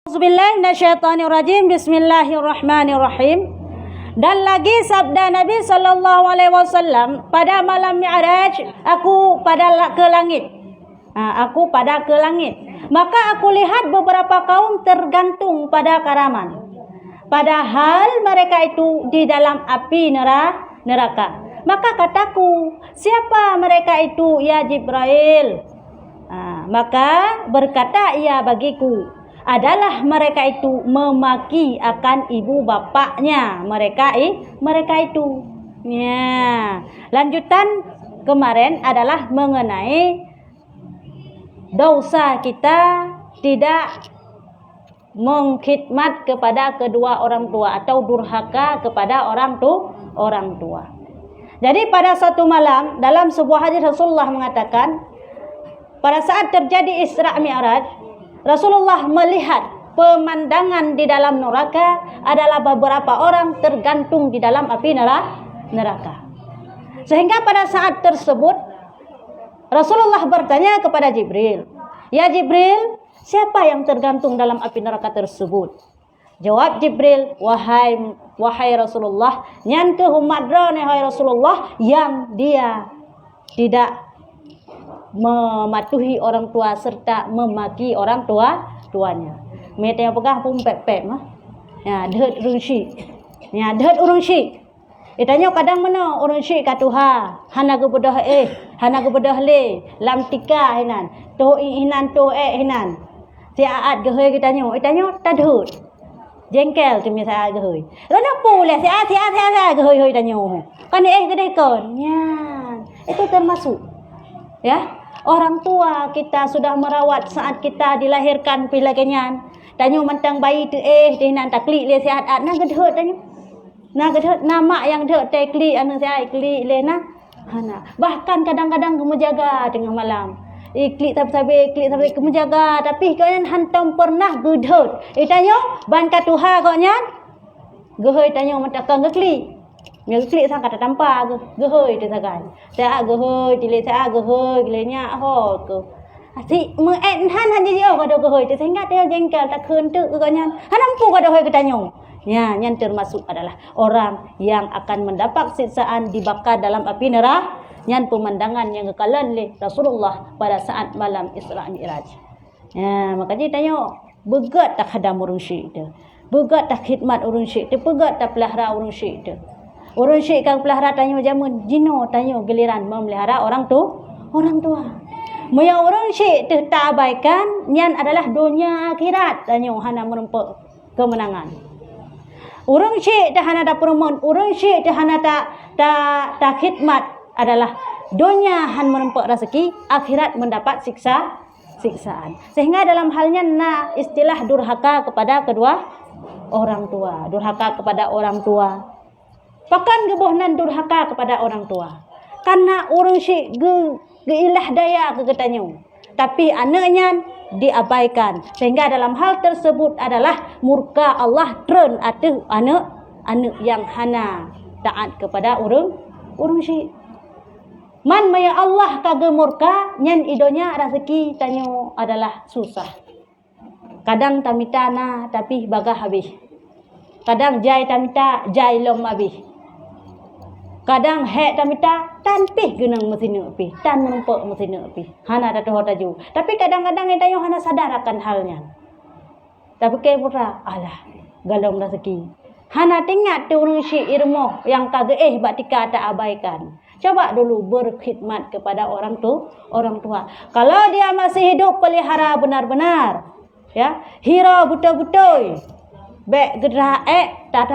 Bismillahirrahmanirrahim. Bismillahirrahmanirrahim. Dan lagi sabda Nabi sallallahu alaihi wasallam, pada malam Mi'raj aku pada ke langit. Aku pada ke langit. Maka aku lihat beberapa kaum tergantung pada karaman. Padahal mereka itu di dalam api neraka. Maka kataku, siapa mereka itu ya Jibril? Maka berkata ia bagiku, adalah mereka itu memaki akan ibu bapaknya mereka itu. Ya. Lanjutan kemarin adalah mengenai dosa kita tidak mengkhidmat kepada kedua orang tua atau durhaka kepada orang tua. Jadi pada suatu malam dalam sebuah hadis Rasulullah mengatakan, pada saat terjadi Isra Mi'raj, Rasulullah melihat pemandangan di dalam neraka adalah beberapa orang tergantung di dalam api neraka. Sehingga pada saat tersebut Rasulullah bertanya kepada Jibril, "Ya Jibril, siapa yang tergantung dalam api neraka tersebut?" Jawab Jibril, "Wahai Rasulullah, nyan ke humadrone wahai Rasulullah yang dia tidak mematuhi orang tua serta memaki orang tuanya. Mete yang pegah pun pep mah. Ya, deut urang syik. Ya, deut urang syik. Itanya kadang mana urang syik ka Tuha, hana gebedah hana gebedah le, lam tika hinan. To hinan to hinan. Si aat gehoi kitanya, itanya ta deut. Jengkel tu misal gehoi. Lana pula si aat gehoi tanya. Kan gede kon. Ya, itu termasuk ya. Orang tua kita sudah merawat saat kita dilahirkan pilakenyan. Tanyo mantang bayi tu dinan takli le sihat na gedhut tanyo. Na gedhut nama yang dhut tekli anu sihat kli le na. Bahkan kadang-kadang kamu jaga tengah malam. Klik sabe kamu jaga tapi kau hantam pernah gedhut. Tanyo ban ka Tuha kau nyan. Gehoi tanyo mantakang gekli. Yang klik sang kata tanpa gehoi tu sakan. Saya gehoi, tile saya gehoi, gelenya ho ke. Si mengen han jadi oh kada gehoi tu sehingga dia jengkel tak kentu ke nyan. Han ampu kada gehoi ketanyo. Ya, nyan termasuk adalah orang yang akan mendapat siksaan dibakar dalam api neraka. Nyan pemandangan yang kekalan oleh Rasulullah pada saat malam Isra Mi'raj. Ya, makanya tanya begat tak hadam urang syik tu. Begat tak khidmat urang syik tu, begat tak pelihara urang syik tu. Orang syik kang pelihara tanya jamun jino tanya giliran memelihara orang tua. Moya orang syik tu tak abaikan nyan adalah dunia akhirat tanya hana merempak kemenangan. Orang syik dah hana tak perempuan, orang syik dah hana tak khidmat adalah dunia han merempak rezeki, akhirat mendapat siksaan. Sehingga dalam halnya istilah durhaka kepada kedua orang tua, durhaka kepada orang tua. Pakan gebohnan durhaka kepada orang tua. Karena orang syik geilah daya kegetanyo. Tapi anaknya diabaikan. Sehingga dalam hal tersebut adalah murka Allah tren atas anak yang hana taat kepada orang syik. Man maya Allah kage murka nyan idonya rezeki tanyo adalah susah. Kadang tamita na tapi bagah habis. Kadang jai tamita jai lom habis. Kadang hek tamita tanpih genang mesin api, tan menumpuk mesin api. Hana ada toh taju. Tapi kadang-kadang kita yang hana sadar akan halnya. Tapi ke pura, alah, galong rezeki. Hana tingat tu urang syik irmo yang kage batika tak abaikan. Coba dulu berkhidmat kepada orang tua. Kalau dia masih hidup pelihara benar-benar, ya, hira betul-betul. Bek gerah tak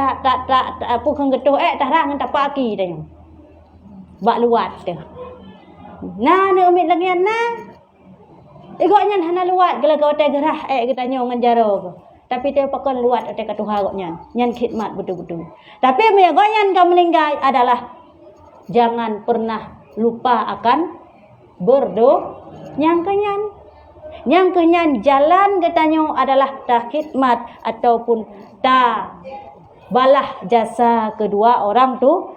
pukang getuh tak ngan tak pagi dah. Bak luat tu. Na umit lagi na. Igoknya hana luat gela kau teh gerah kita nyo nganjaro. Tapi teh pakon luat teh ka Tuhan goknya. Nyan khidmat betul-betul. Tapi me goknya kau meninggal adalah jangan pernah lupa akan yang kenyan jalan katanya adalah tak khidmat ataupun tak balah jasa kedua orang tu.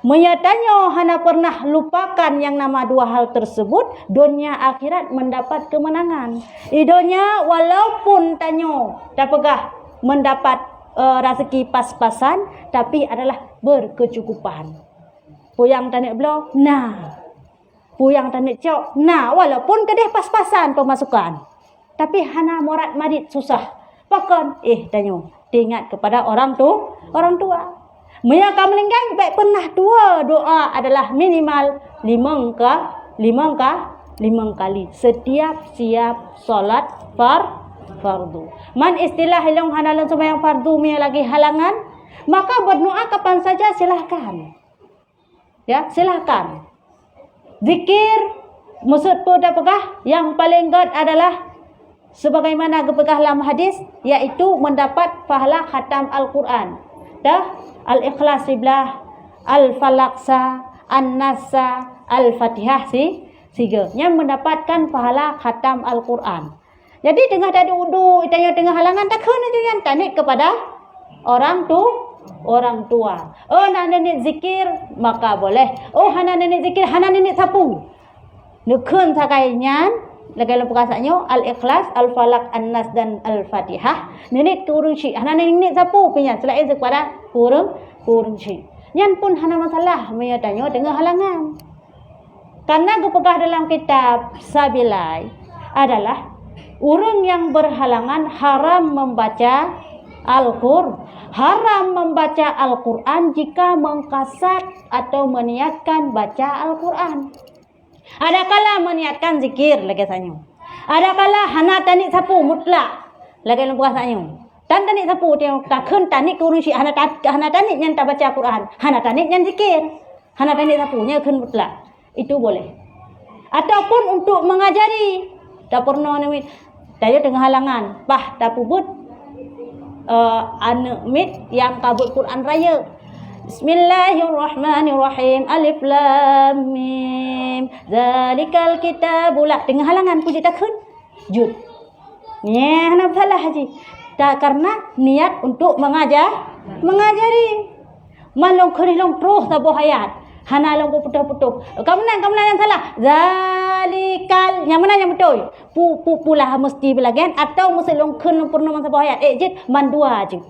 Menyatanya hana pernah lupakan yang nama dua hal tersebut, dunia akhirat mendapat kemenangan. Idonya walaupun tanyo tak pegah mendapat rezeki pas-pasan, tapi adalah berkecukupan. Puyang tanik belah, nah. Puyang tanik cok, nah. Walaupun kedeh pas-pasan pemasukan, tapi hana morat madit susah. Pakon, tanyo, diingat kepada orang tua. Mereka meninggal baik pernah doa adalah minimal 5 kali setiap siap solat fardu. Man istilah hilong hanalan sembahyang fardu mi lagi halangan, maka berdoa kapan saja silahkan. Ya, silahkan. Zikir maksud pada pegah yang paling god adalah sebagaimana kepegah dalam hadis, yaitu mendapat pahala khatam Al-Quran. Dah Al-Ikhlas sebelah, Al-Falaqsa, An-Nasa, Al-Fatihah siga yang mendapatkan pahala khatam Al-Quran. Jadi tengah tadi wudu, tengah halangan tak kena tu yang tanik kepada orang tua. Oh nak nenek zikir maka boleh. Oh hana nenek zikir, hana nenek sapu. Nekun sakainya lagi dalam perkataannya Al-Ikhlas, Al-Falaq, An-Nas dan Al-Fatihah. Nenek kurung syik. Hana nenek sapu punya selain kepada kurung syik. Yang pun hana masalah menyatanya dengan halangan. Karena kepegah dalam kitab Sabilai adalah orang yang berhalangan haram membaca Al-Quran. Haram membaca Al-Quran jika mengkasat atau meniatkan baca Al-Quran. Adakala meniatkan zikir lagi sanyo. Adakala hana tanik sapu mutlak lagi dalam puasanya. Dan tanik sapu tengok takkan tanik kurung syik hana tanik yang tak baca Quran, hana tanik yang zikir. Hana tanik sapunya kun mutlak. Itu boleh. Ataupun untuk mengajari. Tak pernah ni tanya tengah halangan. Bah tak pubut anak mit yang kabut Quran raya. Bismillahirrahmanirrahim. Alif lam mim. Zalikal kitabulah. Tengah halangan puji takun. Jud. Ni hana salah haji. Tak karena niat untuk mengajari. Malong kerilong terus tabuh ayat. Hana long putuh-putuh. Kamu yang salah. Zalikal. Yang mana yang betul? Pulah mesti belagan atau mesti long kun purna tabuh ayat. Jid mandua je.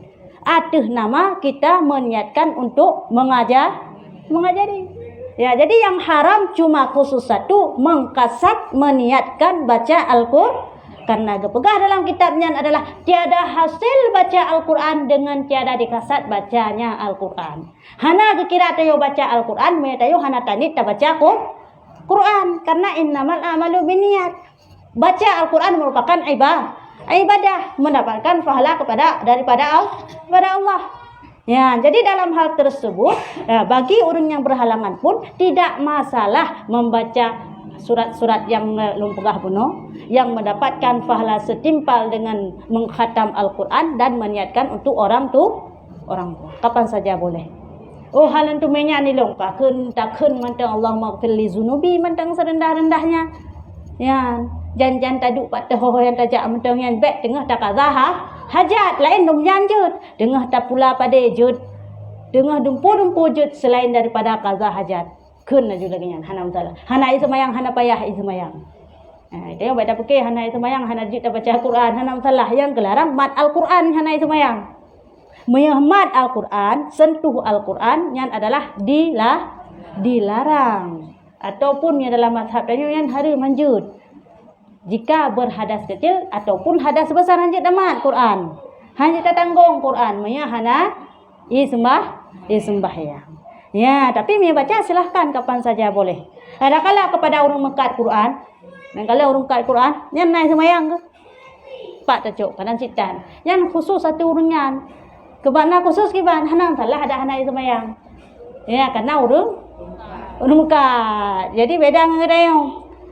Ada nama kita meniatkan untuk mengajari. Ya, jadi yang haram cuma khusus satu, mengkasat meniatkan baca Al-Quran. Karena kepegah dalam kitabnya adalah tiada hasil baca Al-Quran dengan tiada dikasat bacanya Al-Quran. Hana kira tayo baca Al-Quran, me tayo hana tanit ta baca Quran. Karena innamal amalu binniyat. Baca Al-Quran merupakan ibadah mendapatkan pahala daripada Allah. Ya, jadi dalam hal tersebut bagi orang yang berhalangan pun tidak masalah membaca surat-surat yang lumpegah penuh yang mendapatkan pahala setimpal dengan mengkhatam Al-Quran dan meniatkan untuk orang tua. Kapan saja boleh. Oh halan tu menya ni long takun mantang Allah maghfirli zunubi mantang serendah-rendahnya. Ya, jangan taduk patah yang tajak mentang yang baik tengah tak kazah hajat lain dum janjut tengah tak pula pada jut tengah dumpu jut selain daripada kazah hajat kun laju lagi nyan hana masalah hana ismayang hana payah ismayang. Dia baca pakai hana ismayang hana jut baca Quran hana masalah yang kelarang mat Al-Quran hana ismayang. Menyahmat Al-Quran, sentuh Al-Quran yang adalah dilarang. Ataupun yang dalam mazhab tanya yang hari manjud. Jika berhadas kecil ataupun hadas besar hanjit damat Quran. Hanjit tanggung Quran. Maya hana sembahyang. Ya, tapi maya baca silahkan kapan saja boleh. Adakala kepada orang mekat Quran. Dan kalau orang mekat Quran, yang naik sembahyang ke? Pak tacuk, kadang citan. Yang khusus satu orangnya. Kebana khusus kiban hanang salah ada hanai sembahyang. Ya, karena orang mekat. Jadi beda dengan dayo.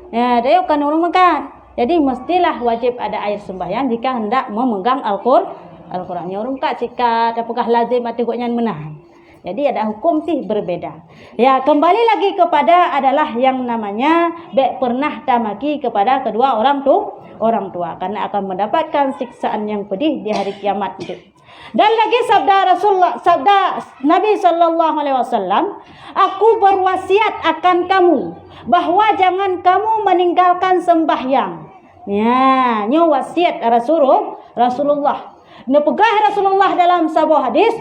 Ya, dayo kan orang mekat. Jadi mestilah wajib ada air sembahyang jika hendak memegang Al-Quran. Al-Qurannya orang mekat jika apakah lazim atau goknya menahan. Jadi ada hukum sih berbeda. Ya, kembali lagi kepada adalah yang namanya pernah tamaki kepada kedua orang tua karena akan mendapatkan siksaan yang pedih di hari kiamat itu. Dan lagi sabda Nabi sallallahu alaihi wasallam, aku berwasiat akan kamu bahwa jangan kamu meninggalkan sembahyang. Ya, nyo wasiat Rasulullah. Nepegah Rasulullah dalam sebuah hadis,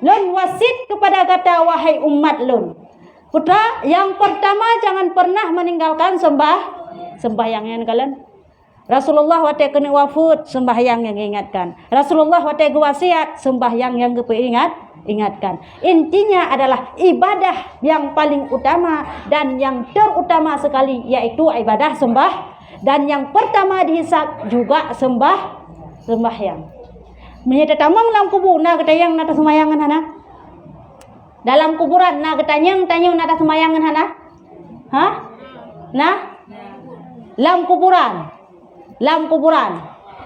lun wasit kepada kata wahai umat lun. Putra, yang pertama jangan pernah meninggalkan sembahyang kalian. Rasulullah wate kena wafud sembahyang yang ingatkan. Rasulullah wate wasiat sembahyang yang ingatkan. Intinya adalah ibadah yang paling utama dan yang terutama sekali yaitu ibadah dan yang pertama dihisab juga sembahyang. Menyata tamang dalam kubur na ketayang nata semayangan hana. Dalam kuburan na ketanyang nata semayangan hana. Hah? Nah? Dalam kuburan.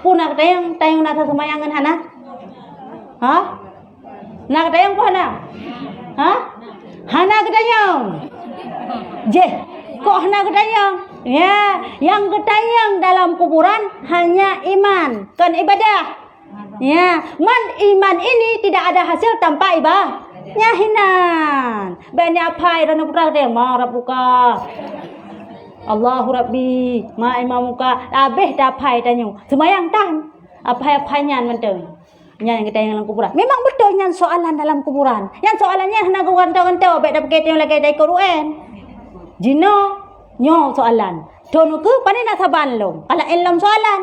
Puna ketayang nata semayangan hana. Hah? Na ketayang po hana. Hah? Hana ketayang. Kok hana ketayang? Ya, yang ketayang dalam kuburan hanya iman, kan ibadah. Ya, iman ini tidak ada hasil tanpa ibadah. Nyahinan. Banyak apa dan putra dia marah buka. Allahu Rabbi, ma imamuka abeh dapai tanyo. Semayang tan. Apa-apanya menteng. Yang kita yang dalam kuburan. Memang betul yang soalan dalam kuburan. Yang soalannya hendak gantau-gantau baik dak pakai yang lagi dai Quran. Jino nyo soalan. Donuku panen nasaban lo. Ala ilm soalan.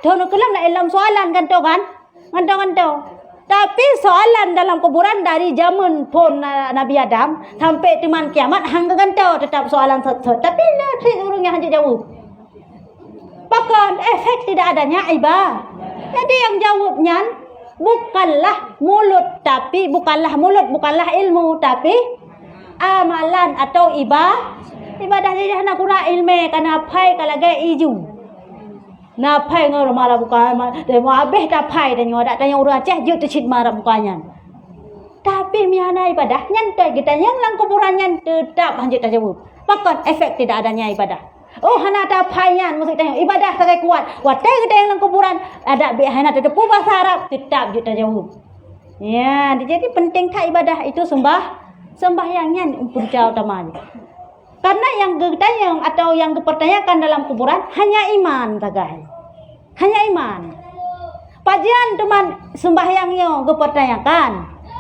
Donuku lam na ilm soalan gantau kan? Gantau. Tapi soalan dalam kuburan dari zaman pun Nabi Adam sampai teman kiamat hangga gantau tetap soalan set. Tapi nanti urungnya hanya jawab. Bahkan efek tidak adanya ibadah. Jadi yang jawabnya bukanlah mulut, bukanlah ilmu, tapi amalan atau ibadah dia nak kura ilmu karena pai kalage iju. Na pai ngor marah bukan demo abeh ta pai dan nyoda tanya urang Aceh je tecit marah bukanya. Tapi mihana ibadah nyantai kita yang lang kuburannya tetap lanjut jawab. Bahkan efek tidak adanya ibadah. Oh hana ta paian musik tanya ibadah sangat kuat. Watai kita yang lang kuburan ada be hana tetepu bahasa Arab tetap je jawab. Ya, jadi penting tak ibadah itu sembahyangnya untuk jauh utamanya. Karena yang ditanya atau yang dipertanyakan dalam kuburan hanya iman saja. Hanya iman. Pajian teman sembahyangnya dipertanyakan.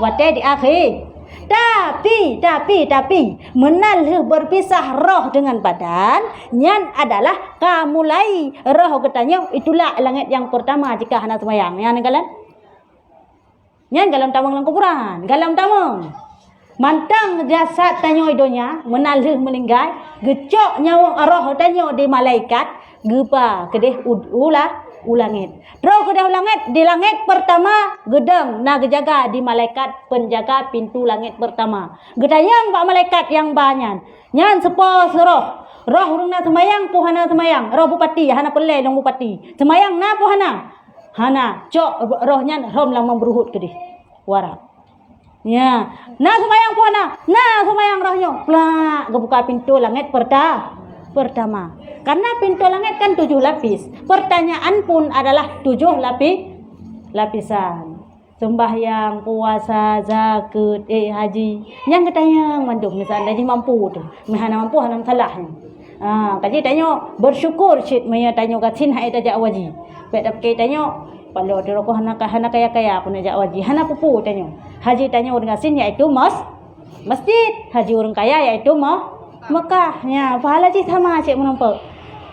Wate di akhir. Tapi menalih berpisah roh dengan badan, nyan adalah kamulai roh ketanya itulah langit yang pertama jika hana sembahyang. Nyan kalian? Nyan dalam tamang kuburan, dalam tamang. Mantang jasad tanyo idonya menalih meninggal, gecok nyawa roh tanyo di malaikat, gepa kedeh ulangit. Roh kedeh ulangit di langit pertama gedeng na gejaga di malaikat penjaga pintu langit pertama. Gedayang pak malaikat yang banyak. Nyan sepos roh. Roh urungna semayang puhana semayang. Roh bupati hana pelai long bupati. Semayang na puhana. Hana cok rohnya rom lang membruhut kedeh. Warak. Ya, semayang puana, semayang rohnya, plak, kebuka pintu langit pertama. Karena pintu langit kan 7 lapis. Pertanyaan pun adalah 7 lapisan. Sembahyang, puasa, zakat, haji. Yang ketanya mandum misalnya jadi mampu tu, hana mampu hana salah. Kaji tanya bersyukur cit maya tanya katin hai tajak waji. Baik tanya kalau dia rokok hana kaya pun ajak waji. Hana pupu tanya. Haji tanya orang asin iaitu masjid. Haji orang kaya iaitu Mekah. Ya, pahala je sama cik menampak.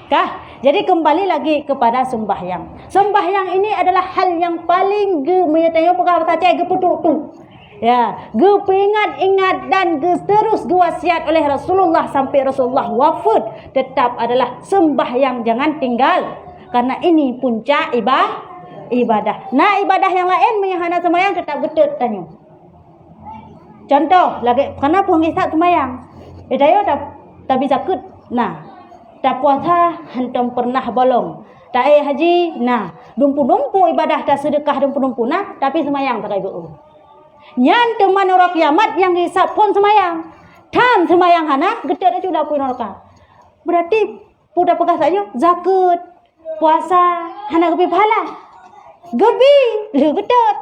Kah? Jadi kembali lagi kepada sembahyang. Sembahyang ini adalah hal yang paling tanya pegawai saja geputuk. Ya, ingat dan terus diwasiat oleh Rasulullah sampai Rasulullah wafat tetap adalah sembahyang jangan tinggal. Karena ini puncak ibadah. Nah, ibadah yang lain menyahana semayang tetap getut tanya. Contoh lagi kenapa pengisah semayang? Dayo tak bisa kut. Nah, tak puasa hantam pernah bolong. Tak haji. Nah, dumpu ibadah tak sedekah dumpu nah, tapi semayang tak ibu. Nyan teman orang kiamat yang hisap pun semayang. Tham semayang hana gedet aja udah pun neraka. Berarti puda pegas aja zakat, puasa hana gebi pahala. Gebi le gedet.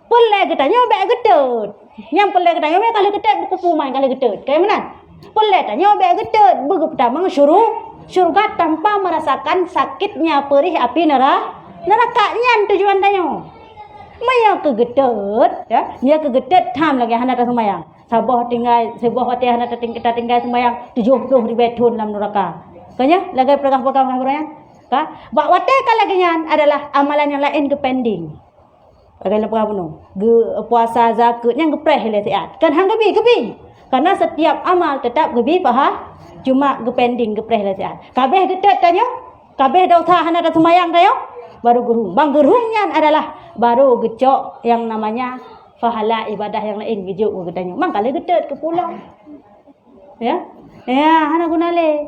Pelai getanya be gedet. Yang pelai getanya be kali gedet kupu main kali gedet. Kayak mana? Pelai tanya be gedet begitu pertama surga tanpa merasakan sakitnya perih api neraka nyan tujuan tanya. Maya kegedet ya, dia kegedet tham lagi hana semayang. Sabah tinggal sebuah hati hana kita tinggal semayang 70 ribu tahun dalam neraka. Kanya lagi perkah-perkah yang ka bak wate lagi nyan adalah amalan yang lain ke pending. Bagaimana perkah penuh. Puasa zakat yang gepreh le siat. Kan hang gebi. Karena setiap amal tetap gebi paha cuma gepending gepreh le siat. Kabeh gedet tanya. Kabeh dosa hana semayang tayo. Baru gerung. Bang gerungnya adalah baru gecok yang namanya pahala ibadah yang lain gejuk katanya. Mang kali gedet ke pulau. Ya. Ya, hana gunale.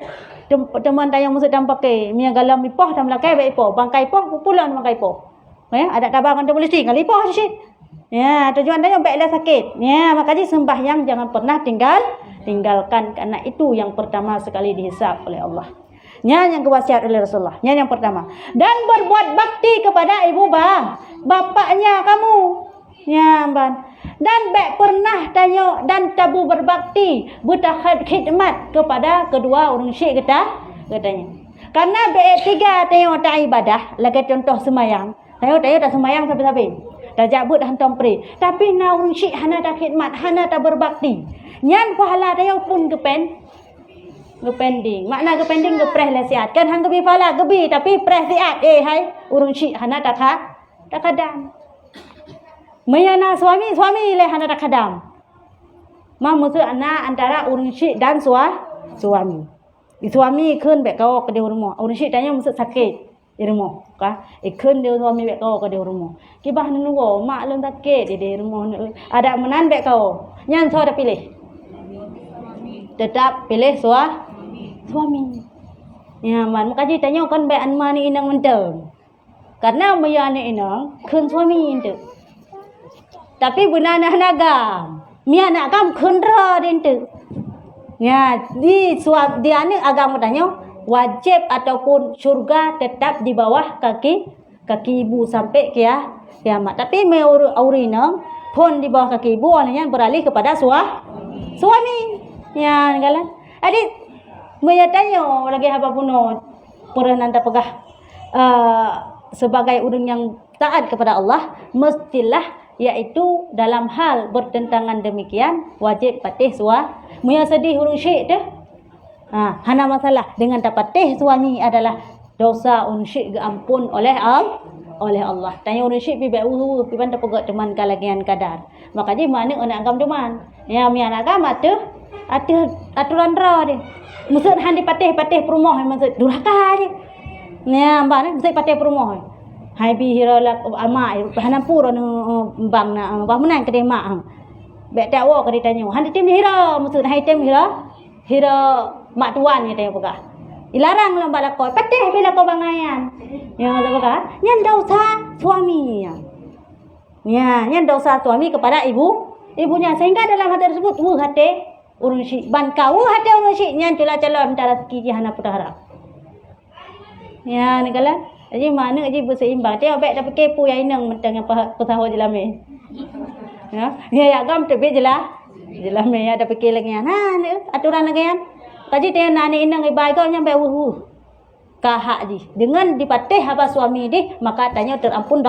Teman tayang musik dan pakai mia galam ipoh dan lakai baik ipoh. Bangkai ipoh pulau bangkai ipoh. Ya, ada tabakan tu boleh tinggal ipoh sih. Ya, tujuan tayang baiklah sakit. Ya, makanya sembahyang jangan pernah tinggalkan karena itu yang pertama sekali dihisab oleh Allah. Yang kewasiat oleh Rasulullah. Yang pertama. Dan berbuat bakti kepada ibu bapaknya kamu. Ya, ban. Dan baik pernah tanya dan tabu berbakti, bertahan khidmat kepada kedua orang syekh katanya. Karena baik tiga tengok tak ibadah, lagi contoh semayang. Tengok tak semayang sampai-sampai. Tak jabut hantam pri. Tapi na orang syekh hana tak khidmat, hana tak berbakti. Nyan pahala tengok pun gepending. Makna gepending gepreh le siat. Kan hang gebi pala gebi tapi preh siat. Hai urung syik hana tak kadam. Mayana suami le hana tak kadam. Maksud anak antara urung syik dan suami. Suami keun bek kau ke dia rumah. Urung syik tanya maksud sakit di rumah. Ka? Keun dia suami bek kau ke dia rumah. Kibah nunggu mak lem sakit di rumah. Ada menan bek kau. Nyan so ada pilih. Tetap pilih suami. Ya, man makanya tanya kan baik anma ni inang menteng. Karena maya ni inang keun suami itu. Tapi benar nagam. Mia nak kam keun ra itu. Ya, di ni agama tanya wajib ataupun surga tetap di bawah kaki ibu sampai kiamat. Tapi me aurina pun di bawah kaki ibu olehnya beralih kepada suami. Ya, galan. Adik tanya lagi apa pun pernah nanti pegah sebagai orang yang taat kepada Allah mestilah iaitu dalam hal bertentangan demikian wajib patih muya sedih urung syik dah. Hana masalah dengan tak patih suami adalah dosa urung syik diampun oleh Allah. Tanya urung syik pi baik pi pandai pegak teman kalagian kadar. Makanya mana anak agam teman. Ya mi anak agam ada aturan ra dia. Maksud handi patih perumah maksud durhaka dia. Nya mbak maksud patih perumah. Hai bi hira la ama hana pura bang na bang menang ke mak. Bek tak wa ke ditanya. Handi tim hira maksud hai tim hira mak tuan ni tanya pegah. Dilarang lambak lakoi patih bila kau bangayan. Yang ada pegah. Nyan dosa suami. Ya, nyan dosa suami kepada ibunya sehingga dalam hati tersebut hati urung syik ban kau hati urung syik nyan tula calon antara rezeki hana putara. Ya negala. Jadi mana aja berseimbang. Dia baik dapat kepo yang inang mentang yang pesahu jelame. Ya agam tebe jelah. Jelame ya dapat ke lagi yan. Aturan lagi yan. Kaji dia nani inang ibai kau nyampe kahak ji. Dengan dipatih apa suami di maka tanya terampun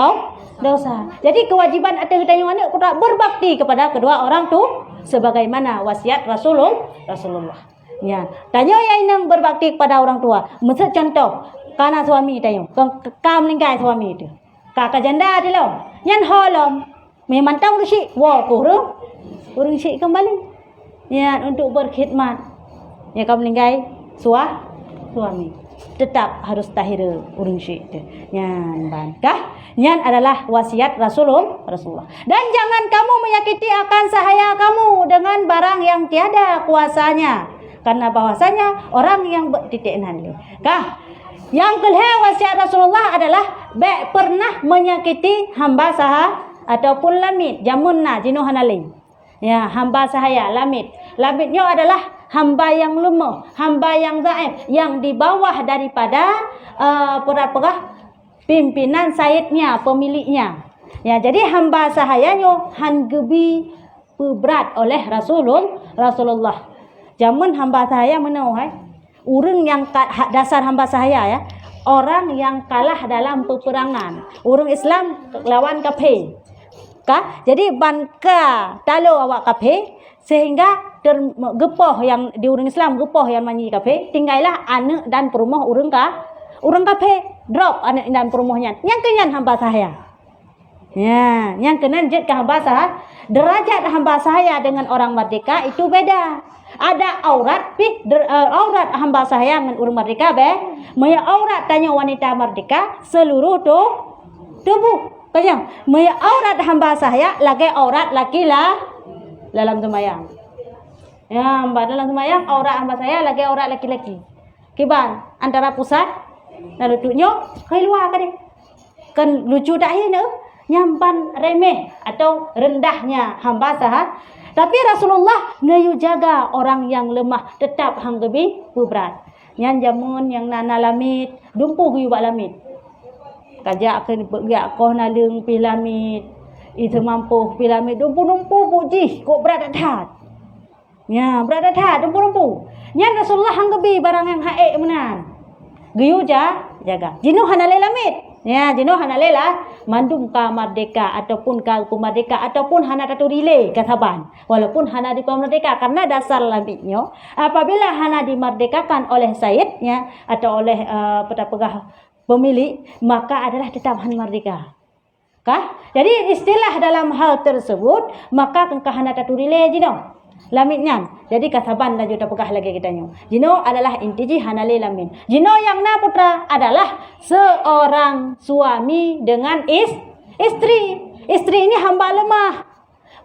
dosa. Jadi kewajiban atas kita yang berbakti kepada kedua orang tu sebagaimana wasiat Rasulullah. Ya, tanya yang inang berbakti kepada orang tua. Maksud contoh, kana suami tanya, kam lingkai suami itu. Kakak janda tu lo, yan holom, memang tahu rusik, wah kurung rusik kembali. Ya, untuk berkhidmat. Ya kam lingkai suami. Tetap harus tahir urung syik tu. Nyan bankah? Nyan adalah wasiat Rasulullah. Dan jangan kamu menyakiti akan sahaya kamu dengan barang yang tiada kuasanya. Karena bahwasanya orang yang bertitik nanti. Kah? Yang kelima wasiat Rasulullah adalah baik pernah menyakiti hamba ataupun lamid. Jamunna jino hanali. Ya, hamba sahaya lamid. Lamidnya adalah hamba yang lemah, hamba yang dhaif, yang di bawah daripada pimpinan sayyidnya, pemiliknya. Ya, jadi hamba sahayanya gebi berat oleh Rasulullah. Jamun hamba sahaya menauhai orang yang dasar hamba sahaya ya, orang yang kalah dalam peperangan. Orang Islam lawan kafir. Jadi banka talo awak kafir sehingga tergepoh yang di orang Islam gepoh yang manyi kafir, tinggallah anak dan perumah orang kafir, drop anak dan perumahnya. Yang kenyan hamba sahaya. Ya, yang kenan jet ke hamba sahaya, derajat hamba sahaya dengan orang merdeka itu beda. Ada aurat aurat hamba sahaya dengan orang merdeka maya aurat tanya wanita merdeka seluruh tubuh. Kaya maya aurat hamba sahaya lagi aurat laki lah dalam sembahyang. Ya, hamba dalam sembahyang aurat hamba saya lagi aurat laki-laki. Kiban antara pusat dan lututnya keluar kan. Kan lucu dah ini nyampan remeh atau rendahnya hamba sahaya. Tapi Rasulullah ngayu jaga orang yang lemah tetap hang gebi berat. Yang jamun yang nana lamit, dumpu gu bak lamit. Kajak ke bergiak koh nalung pi lamit. Itu mampu pi lamit dumpu puji kok berat dah. Ya, berat dah dumpu. Yang Rasulullah hang gebi barang yang haik menan. Giyu jaga. Jinu hanale lamit. Ya, jino hanalela mandum ka merdeka ataupun ka pemerdeka ataupun hana tatu relay kataban. Walaupun hana di pemerdeka karena dasar labiknya apabila hana dimerdekakan oleh sayyidnya atau oleh pegah pemilik maka adalah tetap han merdeka. Jadi istilah dalam hal tersebut maka hana tatu relay jino lamitnya. Jadi kasaban dan juta pegah lagi kitanya. Jino adalah intiji hanale lamin. Jino yang na putra adalah seorang suami dengan istri. Istri ini hamba lemah.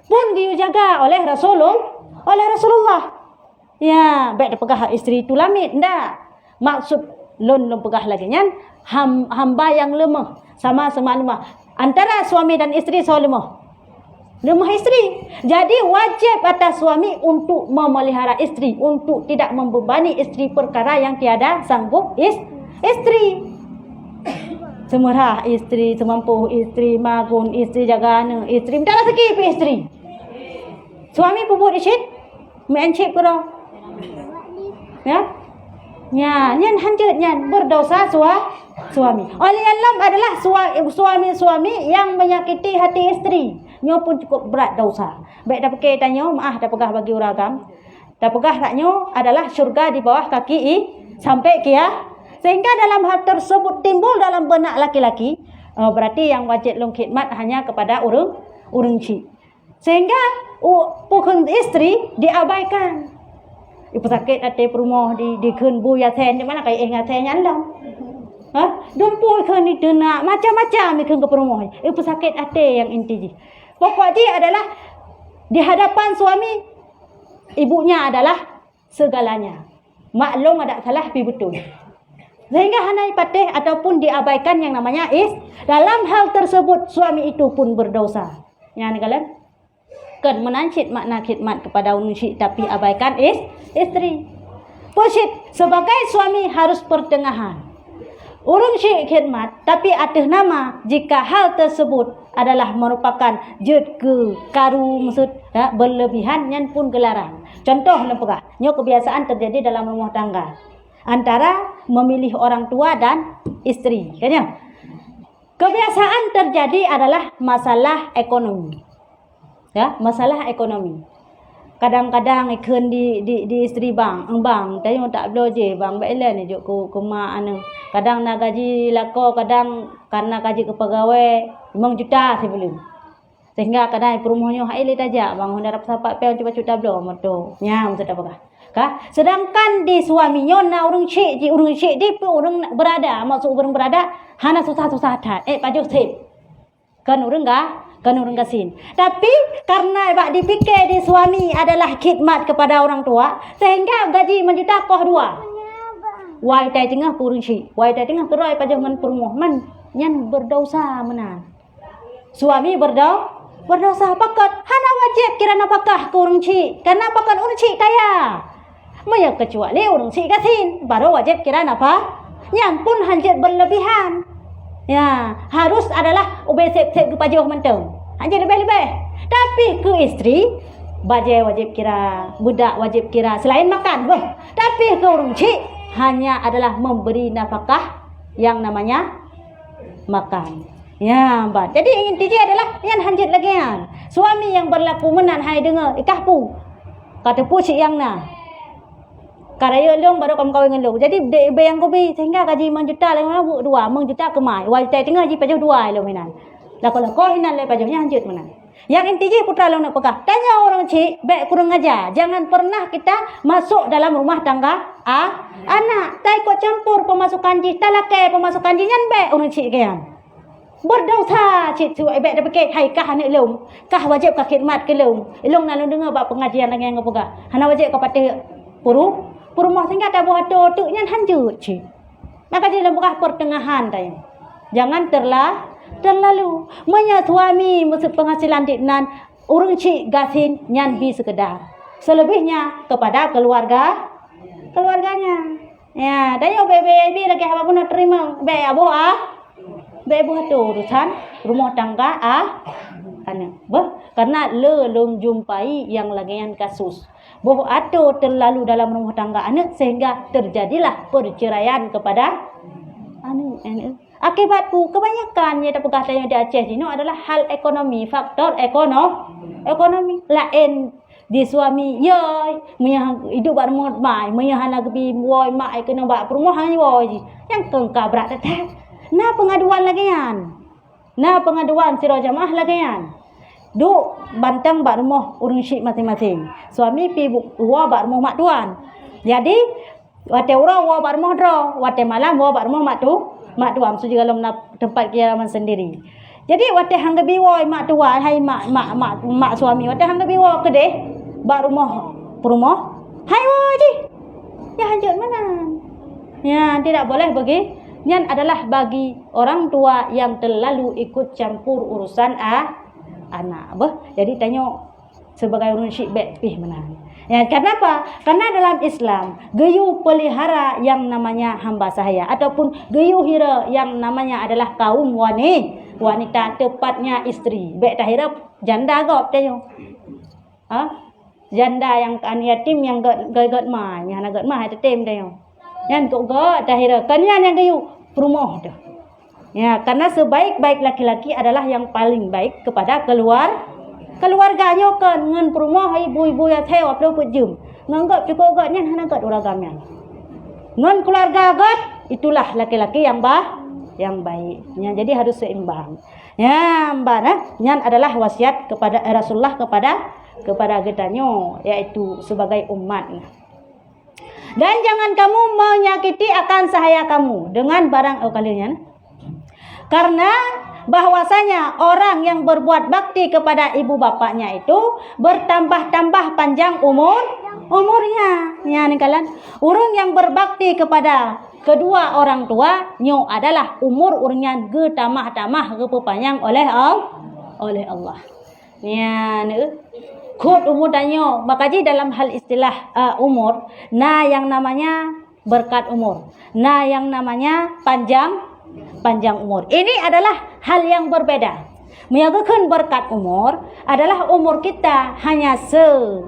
Pun dijaga oleh Rasulullah. Ya, baik pegah istri itu lamit ndak. Maksud lon pegah lagi nyan hamba yang lemah sama-sama lemah. Antara suami dan istri sama lemah istri. Jadi wajib atas suami untuk memelihara istri, untuk tidak membebani istri perkara yang tiada sanggup istri. Semerah istri, semampu istri, magun istri, jaga anak istri, minta rezeki pe istri. Suami puput isit, mencip kero. Ya? Ya, nyan hancur nyan berdosa suami. Oleh Allah adalah suami-suami yang menyakiti hati istri. Nyo pun cukup berat dosa. Baik dah pakai tanya maaf dah pegah bagi uragam. Dah pegah taknya adalah syurga di bawah kaki sampai kia. Sehingga dalam hal tersebut timbul dalam benak laki-laki, berarti yang wajib long khidmat hanya kepada urang cik. Sehingga pukul istri diabaikan. Ibu sakit hati perumah di kun bu ya sen di mana kai ingat saya nyalam. Dumpu kun itu nak macam-macam ikun ke perumah. Ibu sakit hati yang inti. Pokok dia adalah di hadapan suami, ibunya adalah segalanya. Maklum ada salah pi betul. Sehingga hanai patih ataupun diabaikan yang namanya dalam hal tersebut suami itu pun berdosa. Yang kalian kan menancit makna khidmat kepada unusi tapi abaikan istri. Posit sebagai suami harus pertengahan. Urung syik khidmat tapi atas nama jika hal tersebut adalah merupakan jut ke karu maksud berlebihan yang pun gelaran. Contoh lempegah, nyo kebiasaan terjadi dalam rumah tangga antara memilih orang tua dan istri, kan? Kebiasaan terjadi adalah masalah ekonomi. Ya, masalah ekonomi. Kadang-kadang ikun di istri bang, tayo tak belo je bang baile ni juk ku mak anu. Kadang nak gaji lako, kadang karena gaji ke pegawai 5 juta sebelum. Sehingga kadang perumahnya hai le tajak bang hendak sapak pe cuba juta belo moto. Nya maksud apa kah? Sedangkan di suaminya na urang cik di urang berada, maksud urang berada hana susah-susah tat. Paju sip. Kan urang gasin. Tapi karena bak dipikir di suami adalah khidmat kepada orang tua, sehingga gaji menjuta koh dua. Wai tai tengah kurung si, wai tai tengah kerai pajak men perumah man nyan berdosa menan. Suami berdosa pakat. Hana wajib kira napakah ke orang cik. Karena pakat orang cik kaya. Maya kecuali orang cik gasin. Baru wajib kira napa. Yang pun hanjit berlebihan. Ya, harus adalah ubah sep-sep ke pajuh menteng. Hanjit lebih-lebih. Tapi ke isteri, bajai wajib kira, budak wajib kira. Selain makan, tapi ke orang cik hanya adalah memberi nafkah yang namanya makan. Ya, mbak. Jadi intinya adalah yang hanjit lagi kan. Suami yang berlaku menan hai dengar ikah pu. Kata pu cik yang na. Karaya long baru kamu kawin dengan long. Jadi bayang kopi sehingga gaji menjuta lah bu dua menjuta kemai. Wajib tengah gaji pajuh dua lo menan. Lah kalau kau hinan le pajuhnya hanjit menan. Yang intinya putra long nak pekah. Tanya orang cik, baik kurang ajar. Jangan pernah kita masuk dalam rumah tangga anak. Tak ikut campur pemasukan ji, talakai pemasukan ji nyan baik orang cik kian. Berdosa cik tu baik dah pakai hai kah anak long. Kah wajib kah khidmat ke long. Long nak dengar bab pengajian lagi yang pekah. Hana wajib kau patih rumah sehingga tak buat tu nyan hanjut cik. Maka dia lemah pertengahan tanya. Jangan terlalu menya suami maksud penghasilan diknan orang cik gasin nyan bi sekedar. Selebihnya kepada keluarganya. Ya, dan yo baby lagi apa pun nak terima. Baik abu Bebo tu urusan rumah tangga anak. Karena belum jumpai yang lagian kasus. Bahwa ada terlalu dalam rumah tangga anak sehingga terjadilah perceraian kepada anak. Akibat kebanyakan yang terpegah di Aceh ini adalah hal ekonomi, faktor ekonomi. Lain di suami ya hidup berumur mai menyahana kebi boy mai kena buat perumahan boy yang kengka berat tetap. Nah pengaduan lagian. Nah pengaduan siro jamaah lagian. Duk bantang bak rumah urang syik masing-masing. Suami pi wa bak rumah mak tuan. Jadi wate urang wa bak rumah dro, wate malam wa bak rumah mak tuan su juga dalam tempat kediaman sendiri. Jadi wate hang gebi wa mak tuan hai mak suami wate hang gebi wa kedeh bak rumah hai wa ji. Ya hanjut mana? Ya tidak boleh bagi. Yang adalah bagi orang tua yang terlalu ikut campur urusan anak. Jadi tanya sebagai orang syik baik pih mana. Ya, kenapa? Karena dalam Islam geyu pelihara yang namanya hamba sahaya ataupun geyu hira yang namanya adalah kaum wanita tepatnya isteri. Baik tahira janda gop tanya. Janda yang kan yatim yang gad mai, yang gad mai tetem tanya. Yang kok gad tahira kan yang geyu rumah dah. Ya, karena sebaik-baik laki-laki adalah yang paling baik kepada keluarganya kan ngan rumah ibu-ibu yang theo aplo pejum. Nganggap cukup gatnya hana gat uragamnya. Ngan keluarga gat itulah laki-laki yang baik. Ya, jadi harus seimbang. Ya, mbak nyan adalah wasiat kepada Rasulullah kepada getanya yaitu sebagai umat. Dan jangan kamu menyakiti akan sahaya kamu dengan barang kalian. Karena bahwasanya orang yang berbuat bakti kepada ibu bapaknya itu bertambah-tambah panjang umurnya. Ya nih kalian, orang yang berbakti kepada kedua orang tua nyo adalah umur urnya getamah-tamah kepanjang oleh Allah. Ya nih. Kod umur danyo, makaji dalam hal istilah umur, nah yang namanya berkat umur, nah yang namanya panjang umur. Ini adalah hal yang berbeda. Menyatakan berkat umur adalah umur kita hanya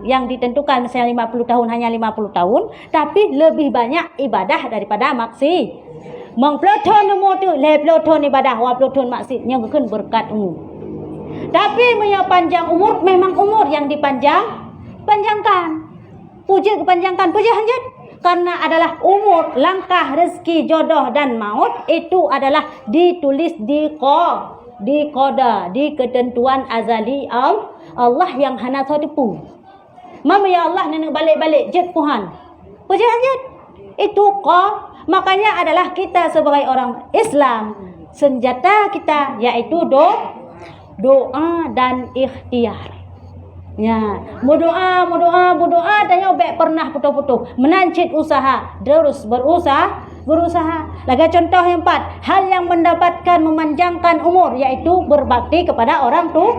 yang ditentukan misalnya 50 tahun hanya 50 tahun, tapi lebih banyak ibadah daripada maksiat. Mengploton umur tu, leploton ibadah, waploton maksiat, yang berkat umur. Tapi panjang umur memang umur yang panjangkan. Puji kepanjangkan, puji hanjat. Karena adalah umur, langkah, rezeki, jodoh dan maut itu adalah ditulis di qada, di ketentuan azali Allah yang hana tipu. Mama ya Allah nenek balik-balik jet Tuhan. Puji hanjat. Itu makanya adalah kita sebagai orang Islam senjata kita yaitu doa dan ikhtiar. Ya, berdoa tanya baik pernah putus-putus, menancit usaha, terus berusaha berusaha. Lagi contoh yang 4, hal yang mendapatkan memanjangkan umur, yaitu berbakti kepada orang tua.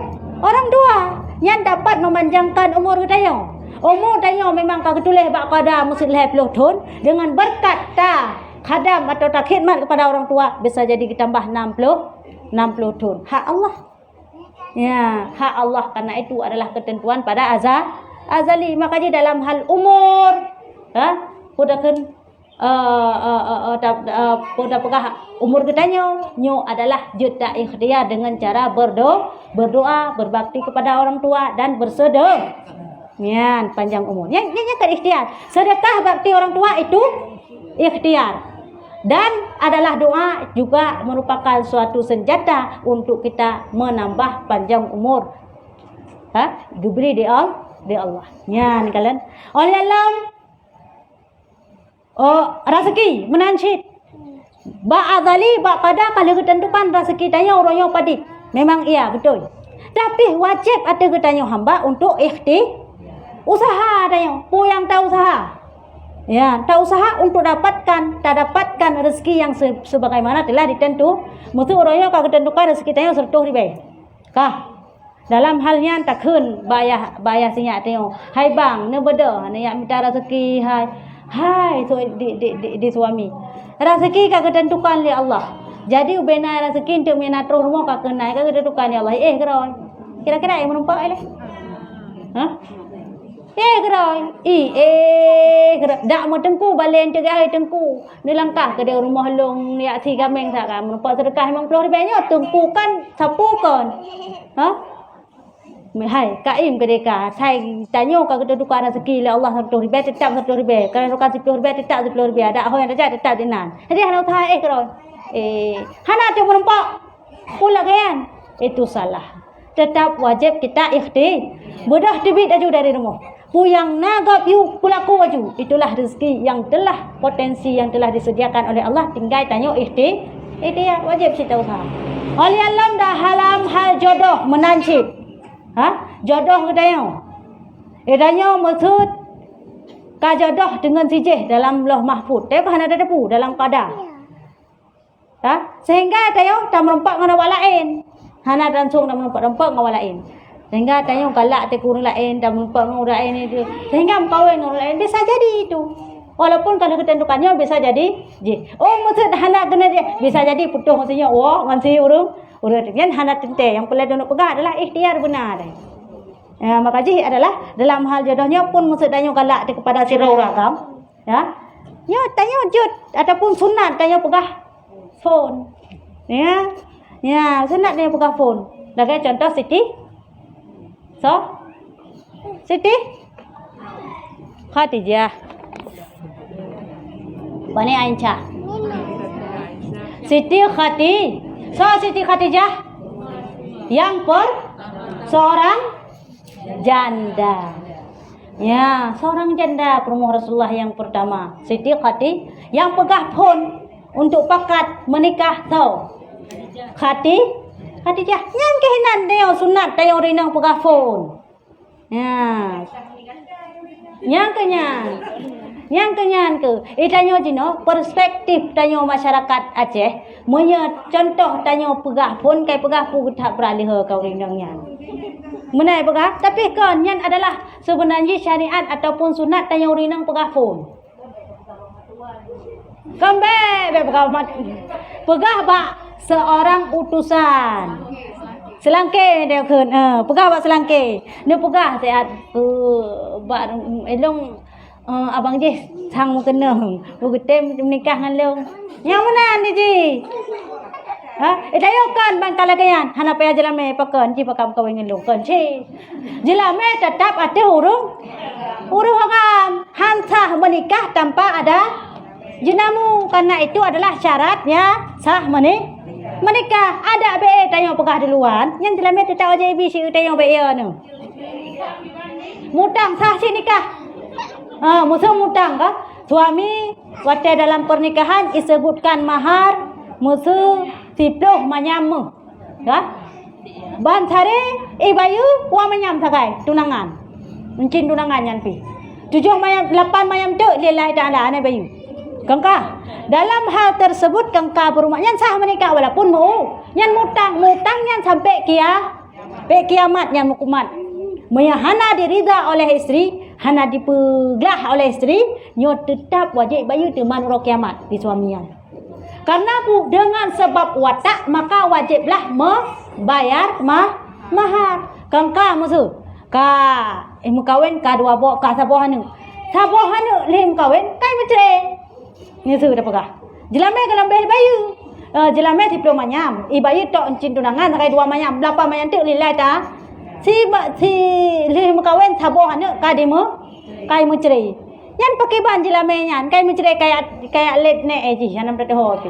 Yang dapat memanjangkan umur kita. Umur tayo memang kagatulah bak kada musid 50 tahun dengan berkat khadam atau khidmat kepada orang tua bisa jadi ditambah 60 tahun. Hak Allah. Ya, hak Allah, karena itu adalah ketentuan pada azali. Makanya dalam hal umur, pudakan pegah umur kita nyo adalah juta ikhtiar dengan cara berdoa, berbakti kepada orang tua dan bersedekah. Yan, panjang umur. Yang kan ikhtiar. Sedekah bakti orang tua itu ikhtiar. Dan adalah doa juga merupakan suatu senjata untuk kita menambah panjang umur. Diberi di Allah. Yan kalian. Oleh alam rezeki menancit. Ba'adali ba'qada kalau ketentukan rezeki tanya orangnya padik. Memang iya betul. Tapi wajib ada ketanya hamba untuk usaha tanya. Puyang tak usaha. Ya, tak usaha untuk dapatkan rezeki yang sebagaimana telah ditentu. Mesti orangnya kalau ketentukan rezeki tanya sertuh ribai. Dalam halnya takun bayar sinyak tanya. Hai bang, ne beda ne yang minta rezeki hai so di suami. Rezeki kau ketentukan oleh Allah. Jadi ubena rezeki untuk mina terus rumah kau kenai kau ketentukan oleh Allah. Keroi. Kira-kira yang menumpak ini? Keroi. Dak mau tengku balen cegah tengku. Ni langkah ke dia rumah long ni aksi gameng tak kan. Menumpak sedekah 50 ribunya tengku kan sapu kan. Hai, kaim kedeka. Saya tanya kau ketentukan rezeki oleh Allah 10 ribu tetap 10 ribu. Kalau bukan 10 ribu tetap 10 ribu. Ada orang yang tetap dinan. Jadi hana usaha keroi. Hana tu menumpak. Pula kan? Itu salah. Tetap wajib kita ikhtiar. Bedah tibit aju dari rumah. Puyang nagap you pulaku waju. Itulah rezeki yang telah potensi yang telah disediakan oleh Allah. Tinggal tanya ikhtiar wajib kita usaha. Oleh alam dah halam hal jodoh menancip. Jodoh katanya. Tanya maksud ka jodoh dengan sijih dalam Lauh Mahfuz. Tapi hana ada depu dalam qadar. Sehingga tanya tak merempak dengan orang lain. Hana langsung nak merempak dengan orang lain. Sehingga tanya galak te kurang lain dan merempak dengan orang lain itu. Sehingga berkahwin dengan orang lain bisa jadi itu. Walaupun kalau ketentukannya bisa jadi maksud hana kena dia bisa jadi putus maksudnya ngansi urung yang hana tente yang perlu nak pegang adalah ikhtiar benar. Makanya adalah dalam hal jodohnya pun maksud tanya galak kepada si rakam. Ya tanya jud ataupun sunat tanya pegang phone. Ya sunat dia pegang phone. Lagi contoh Siti Khadijah Bani Aisyah Siti Khadijah yang seorang janda. Ya, seorang janda perempuan Rasulullah yang pertama. Siti Khadijah yang pegang phone untuk pakat menikah tau. Khadijah yang kehinan dia sunat dia rinang pegang phone. Ya. Yang kenyan ke. Tanya jino perspektif tanya masyarakat Aceh. Contoh tanya pegang phone kai pegang phone tak beralih kau rinangnya. Menai pegang tapi kan yang adalah sebenarnya syariat ataupun sunat tanya rinang pegang phone. Kambe pegang bak seorang utusan. Selangke dia kan pegah bak selangke. Dia pegah sehat bak elong abang je sang mu kena. Begitem menikah dengan long. Yang mana ni ji? Dayo kan bang kalagayan. Hana payah jelame pakan ji pakam kawin dengan long kan ci. Jelame tetap ada urung hagam. Hantah menikah tanpa ada jenamu karena itu adalah syaratnya sah menikah. Ada be tanya pegah duluan yang jelame tetap aja bisi tanya be ya nu. Mutang sah si nikah. Musuh mutang kah? Suami waktu dalam pernikahan disebutkan mahar musuh 10 manyam. Bantare bayu wa manyam sakai tunangan. Mencin tunangan yan pi. 7 mayam 8 mayam tu lillahi taala ana bayu. Kengkah. Dalam hal tersebut kengkah berumah yang sah menikah walaupun yang mutang yang sampai kiamat yang hukumat. Hana dirida oleh istri, hana dipeglah oleh istri, nyo tetap wajib bayu teman roh kiamat di suaminya. Karena dengan sebab watak maka wajiblah membayar mahar. Kengkah musuh. Mukawin ka dua bok ka sabohanu. Sabohanu leh mukawin kai metre. Ni su dah pegah. Jelame kalau bayu. Jelame diplo manyam. Bayu tok encin tunangan sakai dua manyam. Berapa manyam tu lilai ta? Si leh mukawin sabohanu ka demo kai metre. Yan pakai ban jelame nyan kai metre kayak let ne eji janam dah ho tu.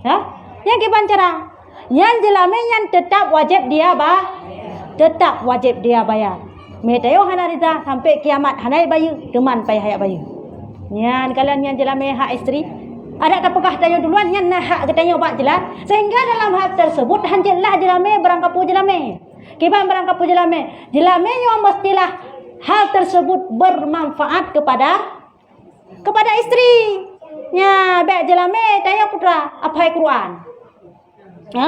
Ha? Yang ke ban cara. Yan jelame yan tetap wajib dia tetap wajib dia bayar. Metayo hana rida sampai kiamat hanai bayu teman pai hayak bayu. Nyan kalian yang jelame hak isteri. Ada tak pegah tayo duluan nyan hak katanya bak jelas. Sehingga dalam hal tersebut hanjelah jelame berangkapu jelame. Kiban berangkapu jelame. Jelame yo mestilah hal tersebut bermanfaat kepada istri. Nya bak jelame tayo putra apai Quran. Ha?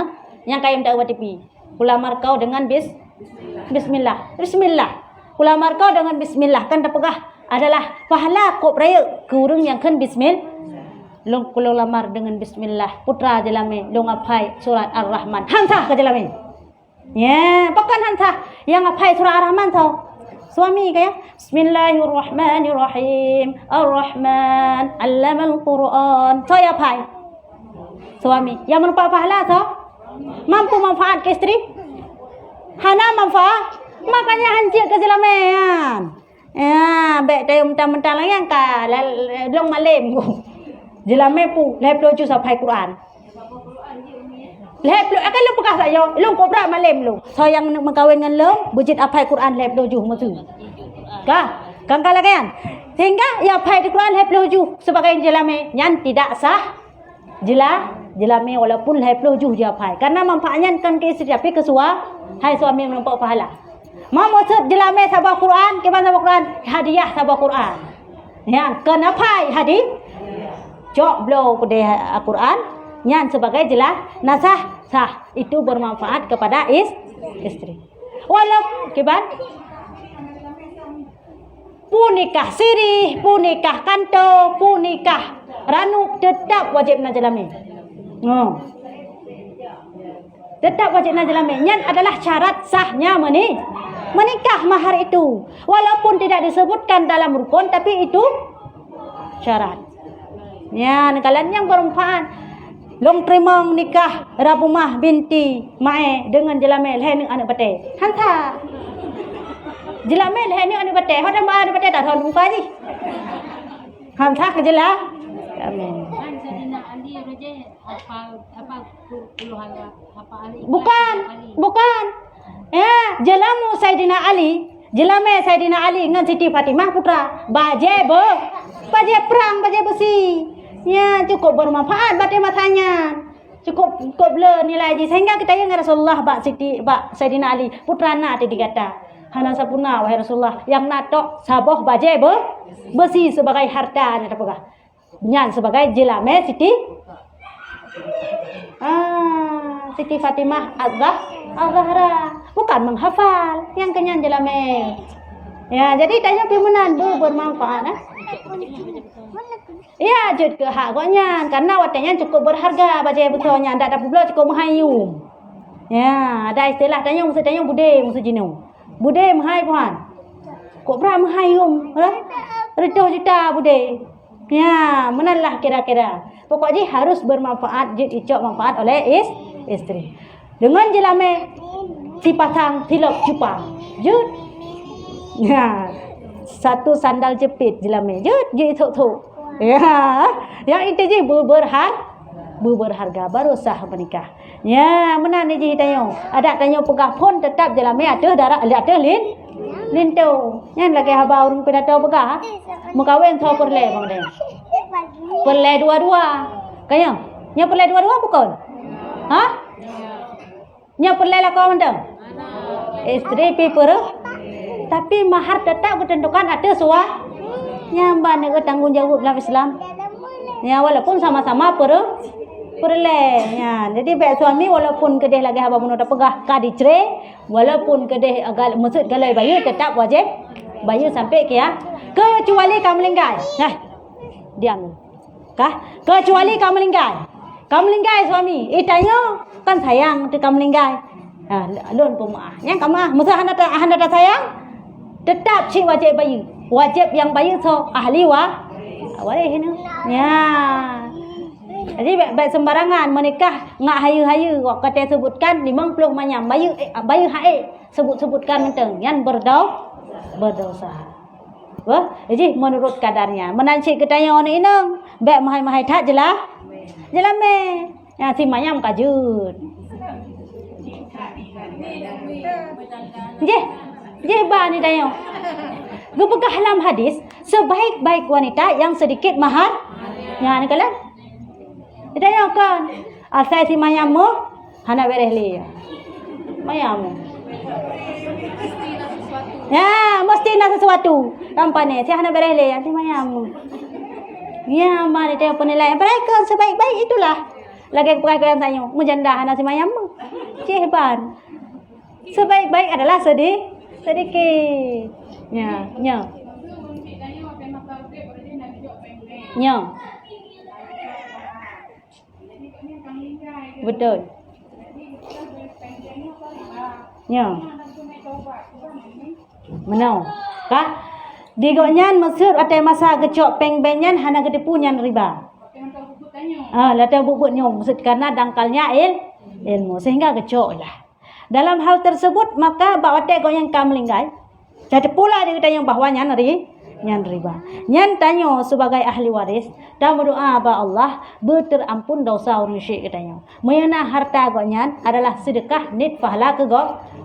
Yang kayam tak watipi. Ulamar kau dengan bismillah. Ulamar kau dengan bismillah kan terpegah adalah pahala kop raya ke urang yang kan bismillah. Long kulo lamar dengan bismillah putra jelame long apai surat Ar-Rahman. Hantah ke jelame. Ya, bukan hantah yang apai surat Ar-Rahman tau. Suami kaya Bismillahirrahmanirrahim. Ar-Rahman 'allamal Quran. Saya apai. Suami yang merupakan pahala tau. Mampu manfaat ke istri? Hana manfaat. Makanya hancur ke jelamean. Ya, baik tayo mentang-mentang lang yang ka long malim ko. Jelame pu lep loju sampai Quran. Lep lo akan lo bekas sayo. Long kobra malim lo. So yang mengkawin dengan lo bujit apai Quran lep loju masu. Kang kalakan. Sehingga ya apai Quran lep loju sebagai jelame yang tidak sah. Jelame walaupun lep loju dia apai. Karena manfaatnya kan ke istri tapi ke hai suami yang nampak pahala. Mau maksud jelame sabah Quran, ke mana sabah Quran? Hadiah sabah Quran. Ya, kenapa hadiah? Jok blow ke Quran, nyan sebagai jelas nasah sah itu bermanfaat kepada istri. Walau kiban punikah sirih, punikah kanto, punikah ranuk tetap wajib na jelame. Tetap wajib na jelame. Nyan adalah syarat sahnya menikah mahar itu. Walaupun tidak disebutkan dalam rukun tapi itu syarat. Ya, kalian yang bermanfaat. Long terima nikah Rabumah binti Mae dengan jelame lehening anak bate. Hanta. Jelame lehening anak bate. Hada ma anak bate tak tahu muka ni. Hanta ke jelah. Amin. Bukan. Ya, jelamu Saidina Ali. Jelame Saidina Ali dengan Siti Fatimah putra. Baje perang, baje besi. Ya, cukup bermanfaat bate matanya. Cukup blur nilai ji sehingga kita yang Rasulullah bak Saidina Ali putra nak tadi kata. Hana sapuna wahai Rasulullah yang natok saboh baje besi sebagai harta ni apa? Nyan sebagai jelame Siti Fatimah Az-Zahra bukan menghafal yang kenyan jelame. Ya, jadi tanya pimunan bermanfaat. Ya, jut ke hak gonya karena watanya cukup berharga baca betulnya ndak ada pula cukup mahayum. Ya, ada istilah tanya mesti tanya bude mesti jinu. Bude mahai puan. Kok berapa mahayum? Redoh juta bude. Ya, menalah kira-kira. Pokoknya harus bermanfaat jut icok manfaat oleh istri. Dengan jelame dipasang tilok jupang. Jut. Ya, satu sandal jepit jelame. Jut itu. Ya, yang itu je berharga baru sah menikah. Ya, mana ni je tanya. Ada tanya pegah pun tetap jelame ada darah ada lintu. Yang lagi haba urang pina tahu pegah. Mukawin tahu perle bang dia. Perle dua-dua. Kaya, nya perle dua-dua bukan? Ha? Nya perle lah kau mendang. Istri piper. Tapi mahar tetap ditentukan ada suah. Yang mana tanggungjawab dalam Islam? Ya, walaupun sama-sama perle. Ya, jadi baik suami walaupun kedih lagi haba bunuh dah pegah ka dicere, walaupun kedih agak maksud galai bayu tetap wajib bayu sampai ke ya. Kecuali kamu meninggal. Nah, diam. Kecuali kamu meninggal. Kamu meninggal suami. Tanya kan sayang tu kamu meninggal. Lon pun maaf. Yang kamu maksud hana tak sayang? Tetap cik wajib bayu. Wajib yang bayu so ahli boleh ni. Ya. Jadi baik sembarangan menikah ngak hayu-hayu kok kata sebutkan 50 manyam bayu hae sebutkan menteng yang berdosa. Wah, jadi menurut kadarnya menancik ketanya orang inang baik mahai-mahai tak jelah. Jelah me. Ya si manyam kajut. Je ba ni tanya. Gepegah dalam hadis, sebaik-baik wanita yang sedikit mahar. Ya, ni kala. Kita kan, asal si mayamu, hana beres li. Mayamu. Ya, mesti nak sesuatu. Nampak ni, si hana beres li, si mayamu. Ya, mari dia penilaian. Mereka sebaik-baik itulah. Lagi perkara yang tanya, menjanda hana si mayamu. Cihban. Sebaik-baik adalah sedikit. Ya. Betul. Ya. Menau. Kah? Digonyan Mesir ada masa gecok peng-benyan hana gede punyan riba. Lata bubutnya maksud karena dangkalnya ilmu sehingga gecok lah. Dalam hal tersebut maka bawatek goyang kamlinggai. Jadi pula dia tanya bahawa nyan riba. Nyan tanya sebagai ahli waris dan berdoa ba Allah berterampun dosa orang syirik katanya. Mayana harta gonyan adalah sedekah nit pahala ke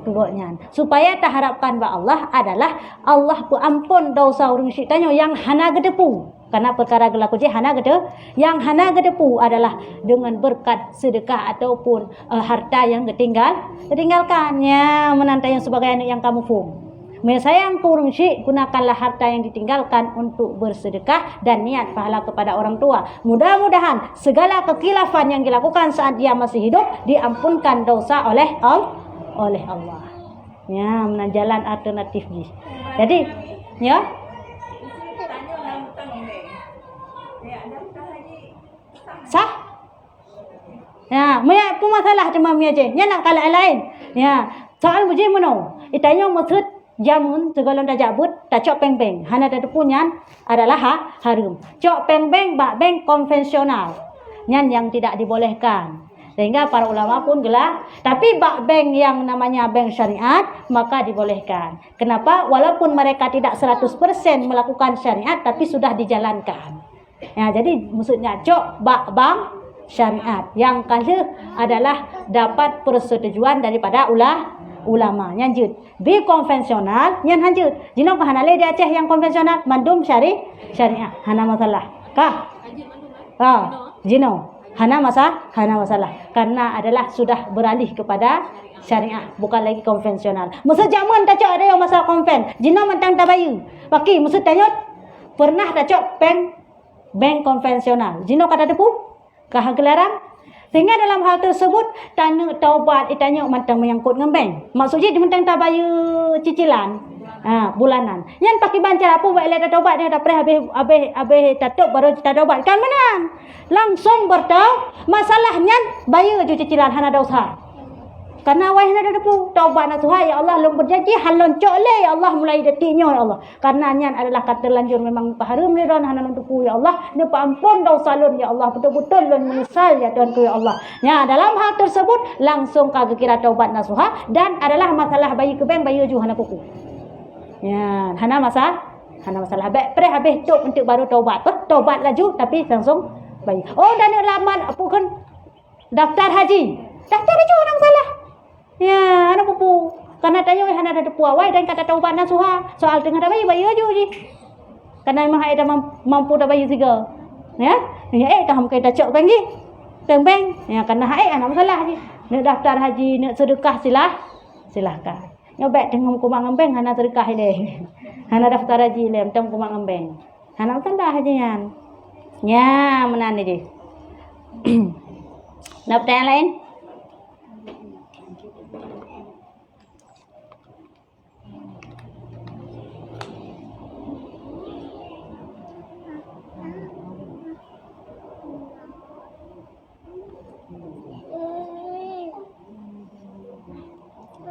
gonyan. Supaya tak harapkan ba Allah adalah Allah perampun dosa orang syirik tanya yang hana gedepu. Karena perkara gelaku je hana gede, yang hana gedepu adalah dengan berkat sedekah ataupun harta yang ditinggalkannya menantai yang sebagai anak yang kamu faham. Sayang kurung syik, gunakanlah harta yang ditinggalkan untuk bersedekah dan niat pahala kepada orang tua. Mudah-mudahan segala kekilafan yang dilakukan saat dia masih hidup diampunkan dosa oleh Allah. Ya, jalan alternatif ni. Jadi, ya. Sah? Ya, maya pun masalah cuma maya je. Nya nak kalah lain. Ya, soal buji mano. Itanya maksud jamun segala dah jabut tak cok peng-peng. Hana dah punyan adalah harum. Cok peng-peng bak bank konvensional. Nyan yang tidak dibolehkan. Sehingga para ulama pun gelar. Tapi bak bank yang namanya bank syariat maka dibolehkan. Kenapa? Walaupun mereka tidak 100% melakukan syariat tapi sudah dijalankan. Ya, jadi maksudnya cok bak bank syariat yang kali adalah dapat persetujuan daripada ulama nyanjut bi konvensional nyan hanjut jino kahanale di Aceh yang konvensional mandum syariah hana masalah kah jino hana masalah karena adalah sudah beralih kepada syariah bukan lagi konvensional. Maksud zaman tak cok ada yang masalah konven jino mentang tabayu paki maksud tanya pernah tak cok bank konvensional jino kata depu kah gelaran. Sehingga dalam hal tersebut tanya taubat itanya mentang menyangkut ngembeng. Maksudnya dia mentang tabayu cicilan bulanan. Yang pakai bancar apa buat le taubat dia dah habis tutup baru taubat kan menang. Langsung bertau masalahnya bayar je cicilan hana dosa. Karena wah hana depu taubat nak Tuhan ya Allah lom berjanji halon cok le ya Allah mulai detiknya ya Allah. Karena nyan adalah kata lanjur memang paharum ni ron hana depu ya Allah ne ampun dosa lon ya Allah betul-betul lon menyesal ya Tuhan ku ya Allah. Ya dalam hal tersebut langsung kagak kira taubat nasuha dan adalah masalah bayi ke bank bayi ju hana kuku. Ya hana masalah pre habis tok untuk baru taubat laju tapi langsung bayi. Oh dan laman apa kan daftar haji. Daftar haji orang salah. Ya, ada pupu. Karena tanya hana ada puawai dan kata taubat nasuha. Soal tengah dah bayi aja je. Karena memang ada mampu dah bayi tiga. Ya, taham kita cok bang je. Bang. Ya, karena anak masalah je. Nak daftar haji, nak sedekah silahkan. Nyobek tengah kumang ngembeng hana sedekah le. Hana daftar haji le tengah kumang ngembeng. Hana masalah hajian. Ya, mana ni dia? Nak pertanyaan lain?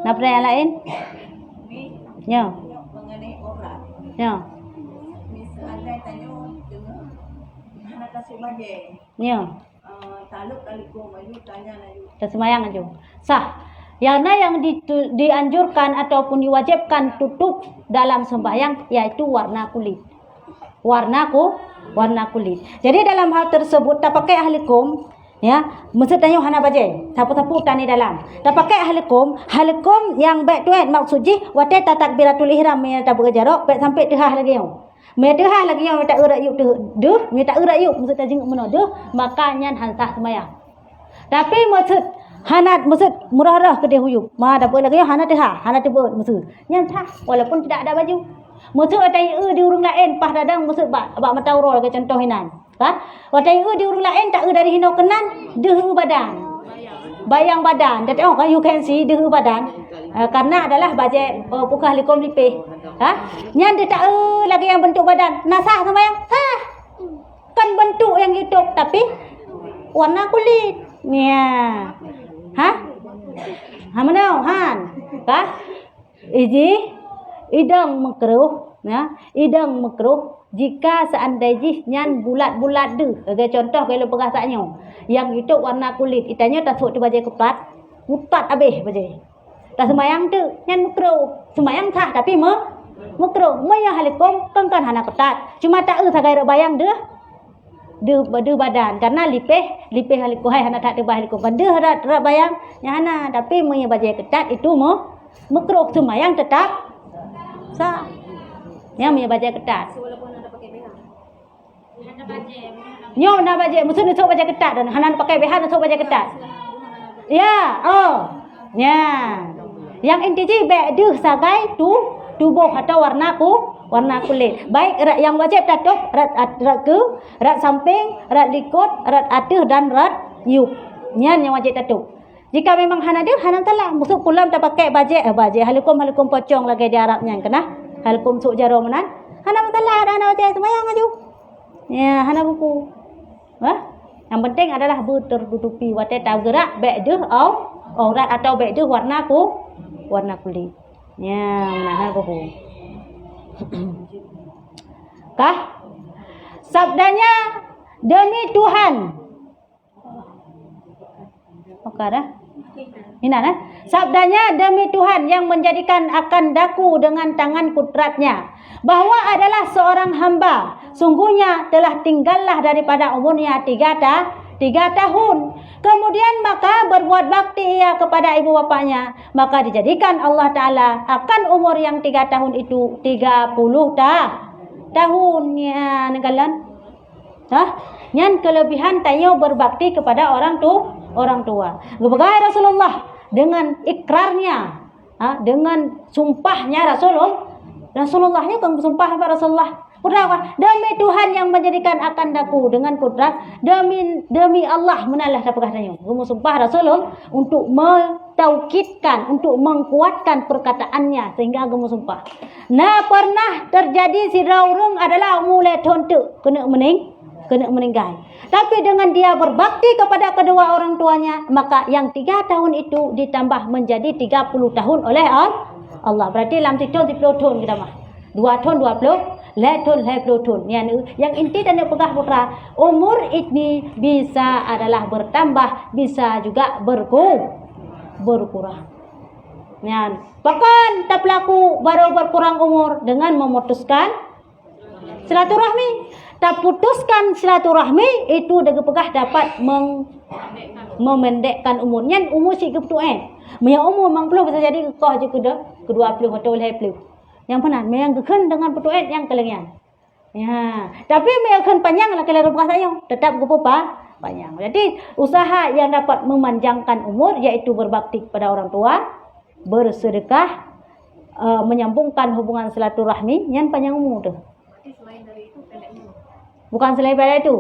Nak pertanyaan lain? Ya. Mengenai orang. Ya. Misalnya tanya dengan anak kasih bajai. Ya. Taluk kalikum ayu tanya ayu. Dan semayang aja. Sah. Yang dianjurkan ataupun diwajibkan tutup dalam sembahyang yaitu warna kulit. Warna kulit. Jadi dalam hal tersebut tak pakai ahlikum, ya, mesti tanya hana bajai. Siapa-siapa tani dalam. Tak pakai ahlikum yang baik tuan maksud ji watai takbiratul ihram yang tak berjarak baik sampai tehah lagi yang. Medehah lagi yang tak erat yuk deh, tak erat yuk mesti tak jenguk mana deh, maka nyan hansah sembahyang. Tapi maksud hana maksud murah-murah ke dia huyup. Ma dapat lagi hana tehah, hana tebut maksud. Nyan sah walaupun tidak ada baju. Maksud atai di urung lain pah dadang maksud bak matauro lagi contoh hinan. Ha? Watai di urung lain tak dari hino kenan deh badan. Bayang badan. That you can see deh badan. Karena adalah bajai pukah likom lipih. Ha? Nyan dia tak lagi yang bentuk badan. Nasah sama yang sah. Kan bentuk yang hidup tapi warna kulit. Ya. Ha? Ha mana? Han. Ha? Idang makruh, ya. Idang makruh jika seandainya nyan bulat-bulat deh. Sebagai contoh kalau perasanya yang hidup warna kulit, itanya tak suat bajai kepat, mutat habis bajai. Tak semayang tu nyan makruh. Semayang sah tapi makruh. Maya halikum kan hana ketat. Cuma tak sagai bayang deh. Deh badan karena lipih halikum hai hana tak halikum. Deh rat bayang yang hana tapi maya bajai ketat itu makruh. Semayang tetap sah. Yang maya bajai ketat. Walaupun ada pakai BH. Hana bajai. Nyo nak bajai maksud nak bajai ketat dan hana pakai BH nak bajai ketat. Ya, ya. Yang inti baik deh sagai tubuh atau warna kulit. Baik yang wajib tutup rat samping, rat likut, rat atas dan rat yuk. Nyan yang wajib tutup. Jika memang hana dia hana telah musuh pulam tak pakai bajai halikum pocong lagi di Arabnya kena halikum suk jaro menan hana telah hana wajib semayang aju. Ya, hana buku. Yang penting adalah tertutupi watai tahu gerak baik deh aurat atau baik deh warna kulit. Ya, mana buku. Kah? Sabdanya demi Tuhan. Okey dah. Ini sabdanya demi Tuhan yang menjadikan akan daku dengan tangan kudratnya bahwa adalah seorang hamba sungguhnya telah tinggallah daripada umurnya 3 tahun. Kemudian maka berbuat bakti ia kepada ibu bapanya, maka dijadikan Allah Ta'ala akan umur yang 3 tahun itu 30 tahunnya negalan. Yang kelebihan tayo berbakti kepada orang tua. Gebagai Rasulullah dengan ikrarnya, dengan sumpahnya Rasulullahnya kan bersumpah kepada Rasulullah. Demi Tuhan yang menjadikan akan daku dengan kudrat, demi Allah menalah dapat katanya. Kamu sumpah Rasulullah untuk mentaukidkan, untuk mengkuatkan perkataannya sehingga kamu sumpah. Nah pernah terjadi si raurung adalah mulai tontuk kena meninggal. Tapi dengan dia berbakti kepada kedua orang tuanya, maka yang 3 tahun itu ditambah menjadi 30 tahun oleh Allah. Berarti dalam situ 10 tahun kita mah. 2 tahun 20 tahun. Yang inti dan yang pegah putra, umur ini bisa adalah bertambah, bisa juga berkurang. Bahkan tak pelaku baru berkurang umur dengan memutuskan silaturahmi. Tak putuskan silaturahmi itu dengan pegah dapat memendekkan umurnya. Umur si kebetulan. Maya umur 40 bisa jadi kau je ke 20 atau 20. Yang benar, memang kekhen dengan petuet yang kelengian. Ya, tapi memang panjang lah kalau rumah saya tetap gupa panjang. Jadi usaha yang dapat memanjangkan umur yaitu berbakti kepada orang tua, bersedekah, menyambungkan hubungan silaturahmi yang panjang umur tu. Selain dari itu pendek umur. Bukan selain daripada itu.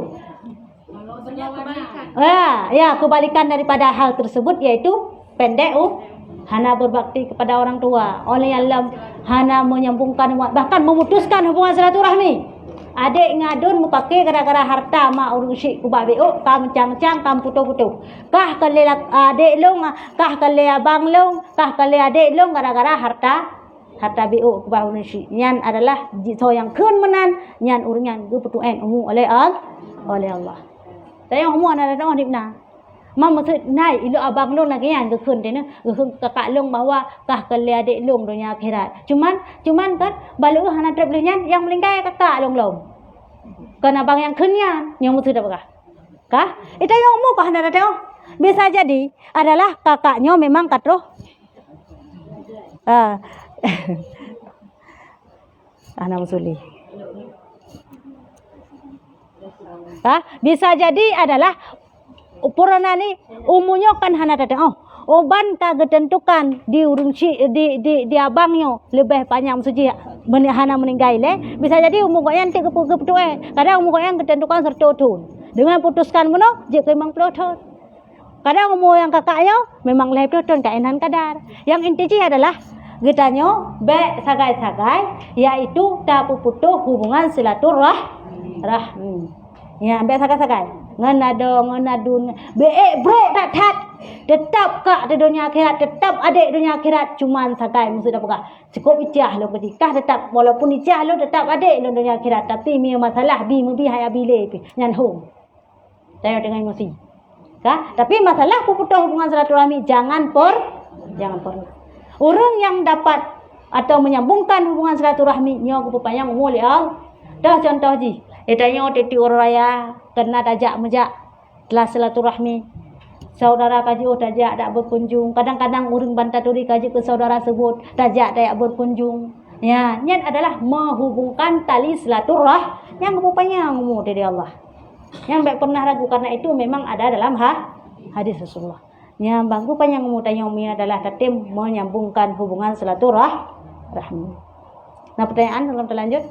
Ya, kebalikan daripada hal tersebut yaitu pendek hana berbakti kepada orang tua. Oleh Allah hana menyambungkan bahkan memutuskan hubungan silaturahmi. Adik ngadun mu pakai gara-gara harta mak urung syik ku babeo ka mencang-cang kam putu-putu. Kah kali adik long, kah kali abang long, kah kali adik long gara-gara harta beo ku ba urung syik. Nyan adalah jito yang keun menan, nyan urung nyan ge petuen umu oleh Allah. Tayong umu ana ada hidupna. Mam maksud nai ilu abang long lagi yang ge keun de ne, ge kakak long bahwa kah kali adik long dunia akhirat. Cuman kan balu hana trep nyan yang melingkai kakak long. Kan abang yang kenyan yang mutu dah berkah. Kah? Itu yang umur kah anda tahu? Bisa jadi adalah kakaknya memang katro. Anak musuli. Bisa jadi adalah purana ni umurnya kan hana tahu. Oban ka ketentukan di urung di abangnya lebih panjang suci hana meninggal bisa jadi umur yang tik kepu kadang umur yang ketentukan serta tun dengan putuskan meno je memang plotot kadang umur yang kakaknya memang lebih plotot kainan kadar yang intinya adalah getanya baik sagai-sagai yaitu tak putus hubungan silaturahmi ya baik sagai-sagai ngenadun brek tak tetap kak di dunia akhirat, tetap adik dunia akhirat, cuman sakai musuh dah pegang. Cukup icah lo ketika tetap walaupun icah lo tetap adik lo dunia akhirat, tapi mi masalah bi hai abile pi nyan home. Saya dengan emosi. Kah? Tapi masalah putus hubungan silaturahmi jangan pernah. Orang yang dapat atau menyambungkan hubungan silaturahmi nyo ku panjang umur liang. Dah contoh ji. Etanya teti orang raya kena tajak mejak telah silaturahmi. Saudara kaji tajak tak berkunjung. Kadang-kadang orang Bantaturi kaji ke saudara sebut tajak tak berkunjung. Ya, ini adalah menghubungkan tali silaturahmi yang rupanya umur dari Allah. Yang baik pernah ragu karena itu memang ada dalam hadis Rasulullah. Yang bangku panjang umur tanya umi adalah tatim menyambungkan hubungan silaturahmi. Nah, pertanyaan belum terlanjut.